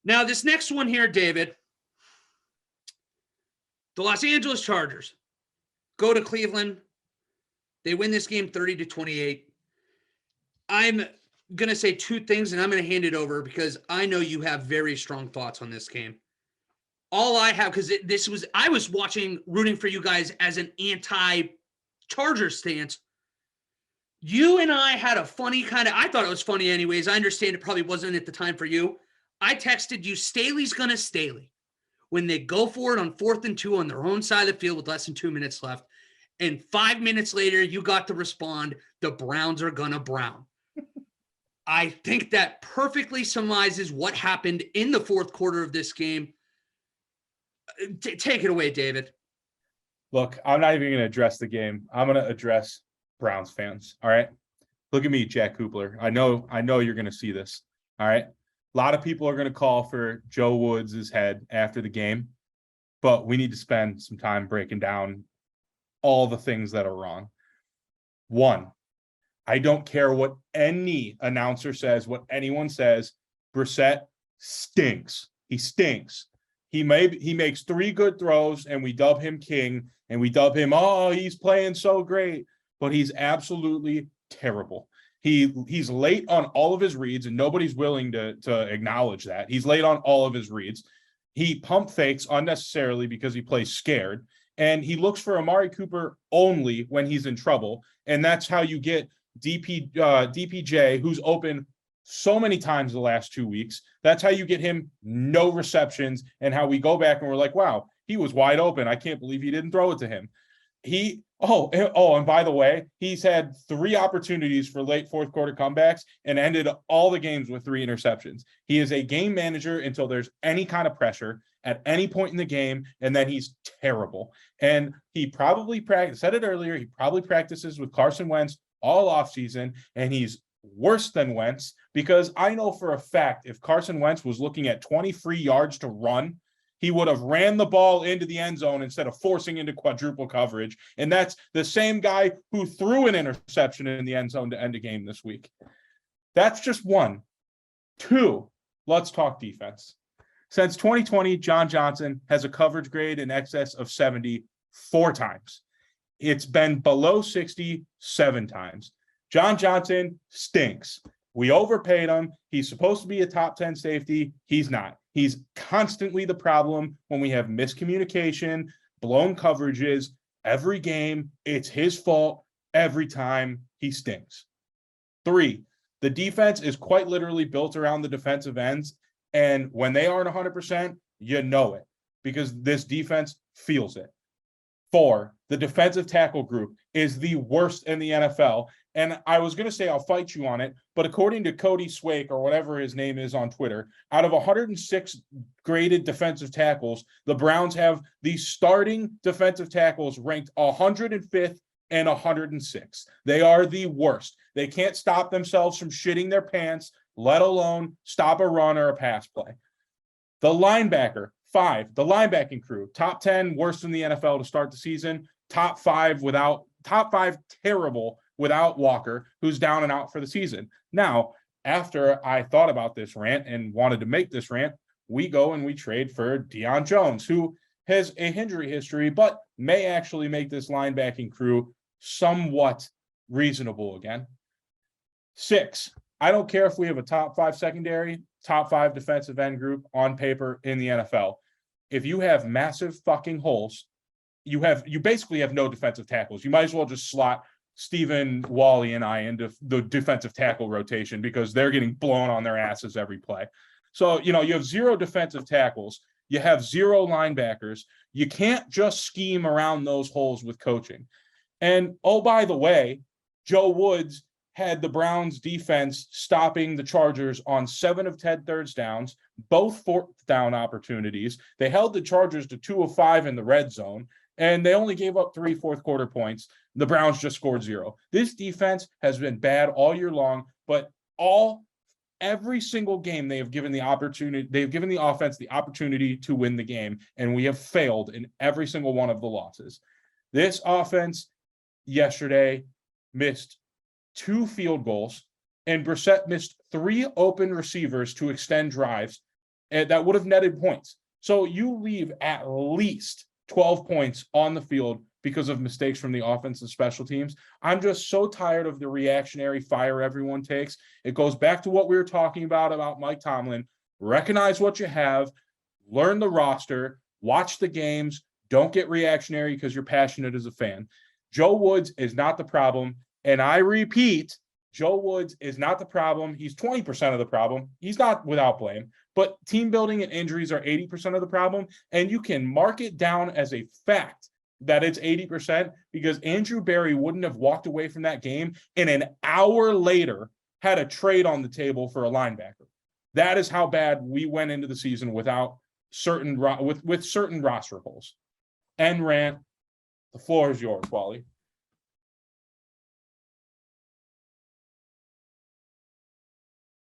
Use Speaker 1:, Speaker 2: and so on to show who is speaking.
Speaker 1: Now, this next one here, David, the Los Angeles Chargers go to Cleveland. They win this game 30-28. I'm going to say two things, and I'm going to hand it over because I know you have very strong thoughts on this game. All I have, because I was rooting for you guys as an anti-Chargers stance. You and I had a funny I thought it was funny anyways. I understand it probably wasn't at the time for you. I texted you, Staley's going to Staley. When they go for it on 4th and 2 on their own side of the field with less than 2 minutes left. And 5 minutes later, you got to respond, the Browns are going to Brown. I think that perfectly summarizes what happened in the fourth quarter of this game. Take it away, David.
Speaker 2: Look, I'm not even going to address the game. I'm going to address Browns fans. All right. Look at me, Jack Koopler. I know you're going to see this. All right. A lot of people are going to call for Joe Woods' head after the game, but we need to spend some time breaking down all the things that are wrong. One, I don't care what any announcer says, what anyone says. Brissett stinks. He stinks. He makes 3 good throws, and we dub him king, and we dub him, oh, he's playing so great, but he's absolutely terrible. He's late on all of his reads, and nobody's willing to acknowledge that. He's late on all of his reads. He pump fakes unnecessarily because he plays scared, and he looks for Amari Cooper only when he's in trouble, and that's how you get DPJ, who's open so many times the last 2 weeks. That's how you get him no receptions, and how we go back and we're like, wow, he was wide open. I can't believe he didn't throw it to him. And by the way, he's had 3 opportunities for late fourth quarter comebacks and ended all the games with 3 interceptions. He is a game manager until there's any kind of pressure at any point in the game, and then he's terrible. And he probably practices with Carson Wentz all offseason, and he's worse than Wentz, because I know for a fact if Carson Wentz was looking at 20 free yards to run, he would have ran the ball into the end zone instead of forcing into quadruple coverage. And that's the same guy who threw an interception in the end zone to end a game this week. That's just one. 2, let's talk defense. Since 2020, John Johnson has a coverage grade in excess of 70 4 times. It's been below 60 7 times. John Johnson stinks. We overpaid him. He's supposed to be a top 10 safety. He's not. He's constantly the problem when we have miscommunication, blown coverages. Every game, it's his fault. Every time, he stinks. 3, the defense is quite literally built around the defensive ends. And when they aren't 100%, you know it, because this defense feels it. 4, the defensive tackle group is the worst in the NFL. And I was going to say I'll fight you on it, but according to Cody Swake, or whatever his name is on Twitter, out of 106 graded defensive tackles, the Browns have the starting defensive tackles ranked 105th and 106th. They are the worst. They can't stop themselves from shitting their pants, let alone stop a run or a pass play. The linebacker, 5, the linebacking crew, top 10 worst in the NFL to start the season, top 5 terrible without Walker, who's down and out for the season. Now, after I thought about this rant and wanted to make this rant, we go and we trade for Deion Jones, who has a injury history, but may actually make this linebacking crew somewhat reasonable again. 6, I don't care if we have a top 5 secondary, top 5 defensive end group on paper in the NFL. If you have massive fucking holes, you basically have no defensive tackles. You might as well just slot Stephen, Wally, and I into the defensive tackle rotation, because they're getting blown on their asses every play. So, you have 0 defensive tackles. You have 0 linebackers. You can't just scheme around those holes with coaching. And, oh, by the way, Joe Woods had the Browns defense stopping the Chargers on 7 of 10 third downs, both 4th down opportunities. They held the Chargers to 2 of 5 in the red zone, and they only gave up 3 fourth quarter points. The Browns just scored 0. This defense has been bad all year long, but every single game they've given the offense the opportunity to win the game, and we have failed in every single one of the losses. This offense yesterday missed 2 field goals, and Brissett missed 3 open receivers to extend drives, that would have netted points. So you leave at least 12 points on the field because of mistakes from the offense and special teams. I'm just so tired of the reactionary fire everyone takes. It goes back to what we were talking about Mike Tomlin. Recognize what you have, learn the roster, watch the games, don't get reactionary because you're passionate as a fan. Joe Woods is not the problem. And I repeat, Joe Woods is not the problem. He's 20% of the problem. He's not without blame. But team building and injuries are 80% of the problem. And you can mark it down as a fact that it's 80% because Andrew Berry wouldn't have walked away from that game and an hour later had a trade on the table for a linebacker. That is how bad we went into the season without certain roster holes. End rant. The floor is yours, Wally.